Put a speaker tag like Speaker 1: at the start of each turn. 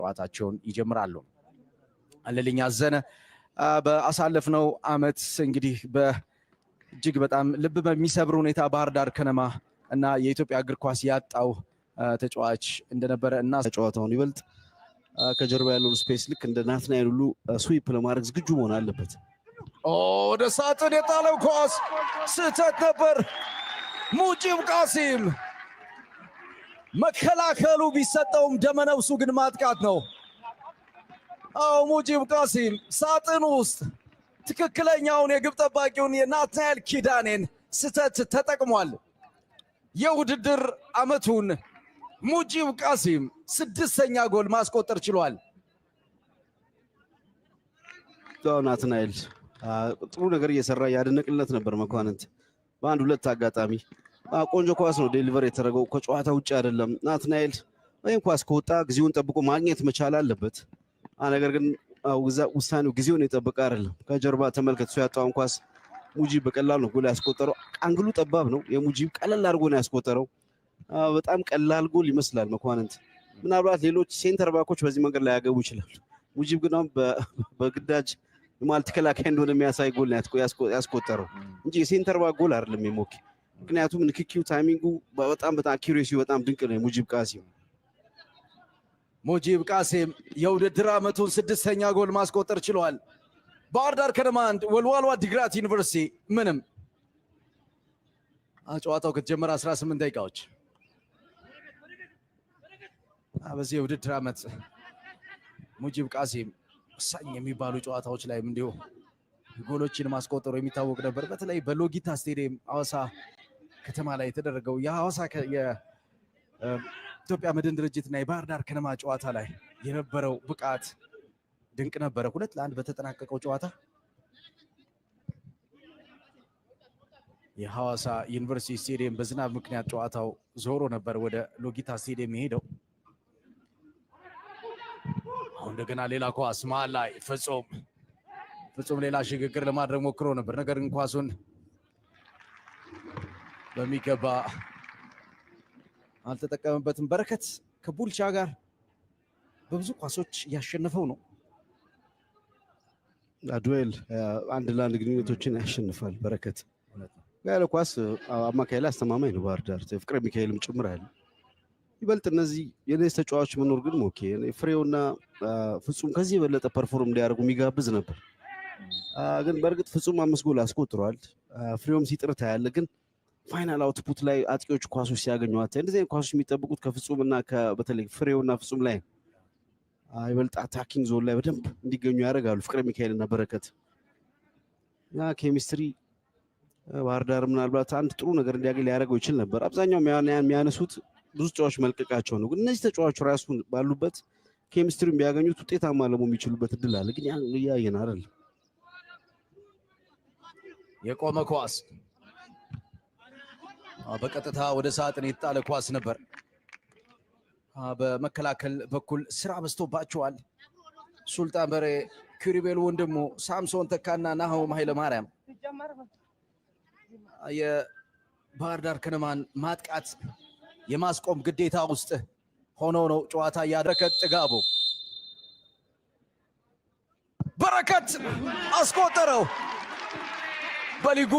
Speaker 1: ጨዋታቸውን ይጀምራሉ። አለልኝ አዘነ በአሳለፍነው አመት እንግዲህ በእጅግ በጣም ልብ በሚሰብር ሁኔታ ባህር ዳር ከነማ እና የኢትዮጵያ እግር ኳስ ያጣው ተጫዋች እንደነበረ እና
Speaker 2: ጨዋታውን ይበልጥ ከጀርባ ያለው ስፔስ ልክ እንደ ናትናኤል ሁሉ ስዊፕ ለማድረግ ዝግጁ መሆን አለበት።
Speaker 1: ወደ ሳጥን የጣለው ኳስ ስህተት ነበር። ሙጂብ ቃሲም መከላከሉ ቢሰጠውም ደመነፍሱ ግን ማጥቃት ነው። ሙጂብ ቃሲም ሳጥን ውስጥ ትክክለኛውን የግብ ጠባቂውን የናትናኤል ኪዳኔን ስህተት ተጠቅሟል። የውድድር አመቱን ሙጂብ ቃሲም 6ኛ ጎል ማስቆጠር ችሏል።
Speaker 2: ናትናኤል ጥሩ ነገር እየሰራ ያደነቅለት ነበር መኳንንት። በአንድ ሁለት አጋጣሚ ቆንጆ ኳስ ነው ዴሊቨር የተደረገው፣ ከጨዋታ ውጪ አይደለም። ናትናኤል ወይም ኳስ ከወጣ ጊዜውን ጠብቆ ማግኘት መቻል አለበት። ነገር ግን ውሳኔው ጊዜውን የጠበቀ አይደለም። ከጀርባ ተመልከት፣ እሱ ያጣውን ኳስ ሙጂብ በቀላል ነው ጎል ያስቆጠረው። አንግሉ ጠባብ ነው፣ የሙጂብ ቀለል አድርጎ ነው ያስቆጠረው። በጣም ቀላል ጎል ይመስላል መኳንንት። ምናልባት ሌሎች ሴንተር ባኮች በዚህ መንገድ ላይ ያገቡ ይችላል። ሙጂብ ግን በግዳጅ የማል ተከላካይ እንደሆነ የሚያሳይ ጎል ያስቆጠረው እንጂ የሴንተር ባክ ጎል አይደለም የሞኬ። ምክንያቱም ንክኪው ታይሚንጉ በጣም አኪዩሬሲው በጣም ድንቅ ነው የሙጂብ ቃሲም።
Speaker 1: ሙጂብ ቃሲም የውድድር አመቱን 6ኛ ጎል ማስቆጠር ችሏል። ባህር ዳር ከነማ 1 ወልዋሎ ዓዲግራት ዩኒቨርሲቲ ምንም። ጨዋታው ከተጀመረ 18 ደቂቃዎች። በዚህ የውድድር አመት ሙጂብ ቃሲም ወሳኝ የሚባሉ ጨዋታዎች ላይም እንዲሁ ጎሎችን ማስቆጠሩ የሚታወቅ ነበር። በተለይ በሎጊታ ስቴዲየም ሐዋሳ ከተማ ላይ የተደረገው የሐዋሳ የኢትዮጵያ መድን ድርጅትና የባህር ዳር ከነማ ጨዋታ ላይ የነበረው ብቃት ድንቅ ነበረ። 2-1 በተጠናቀቀው ጨዋታ የሐዋሳ ዩኒቨርሲቲ ስቴዲየም በዝናብ ምክንያት ጨዋታው ዞሮ ነበር ወደ ሎጊታ ስቴዲየም የሄደው። አሁን እንደገና ሌላ ኳስ መሃል ላይ ፍጹም ሌላ ሽግግር ለማድረግ ሞክሮ ነበር። ነገር ግን ኳሱን በሚገባ አልተጠቀመበትም። በረከት ከቡልቻ ጋር በብዙ ኳሶች ያሸነፈው ነው። ዱኤል
Speaker 2: 1-1 ግንኙነቶችን ያሸንፋል በረከት። ያለ ኳስ አማካይ ላይ አስተማማኝ ነው ባህር ዳር፣ ፍቅረ ሚካኤልም ጭምር አለ። ይበልጥ እነዚህ የኔስ ተጫዋቾች መኖር ግን ኦኬ ፍሬውና ፍጹም ከዚህ የበለጠ ፐርፎርም እንዲያደርጉ የሚጋብዝ ነበር። ግን በእርግጥ ፍጹም 5 ጎል አስቆጥሯል። ፍሬውም ሲጥር ታያለ። ግን ፋይናል አውትፑት ላይ አጥቂዎች ኳሶች ሲያገኙ እንደዚህ አይነት ኳሶች የሚጠብቁት ከፍጹምና በተለይ ፍሬውና ፍጹም ላይ ይበልጥ አታኪንግ ዞን ላይ በደንብ እንዲገኙ ያደርጋሉ ፍቅረ ሚካኤልና በረከት። ኬሚስትሪ ባህር ዳር ምናልባት አንድ ጥሩ ነገር እንዲያገኝ ሊያደርገው ይችል ነበር። አብዛኛው የሚያነሱት ብዙ ተጫዋቾች መልቀቃቸው ነው። ግን እነዚህ ተጫዋቾች ራሱ ባሉበት ኬሚስትሪን ቢያገኙት ውጤታማ ለመሆን የሚችሉበት እድል አለ። ግን ያን እያየን አይደል።
Speaker 1: የቆመ ኳስ በቀጥታ ወደ ሳጥን የተጣለ ኳስ ነበር። በመከላከል በኩል ስራ በዝቶባቸዋል። ሱልጣን በሬ፣ ኩሪቤል ወንድሙ፣ ሳምሶን ተካና ናሆም ኃይለማርያም የባህር ዳር ከነማን ማጥቃት የማስቆም ግዴታ ውስጥ ሆኖ ነው ጨዋታ ያደረከት። ጥጋቡ በረከት አስቆጠረው በሊጉ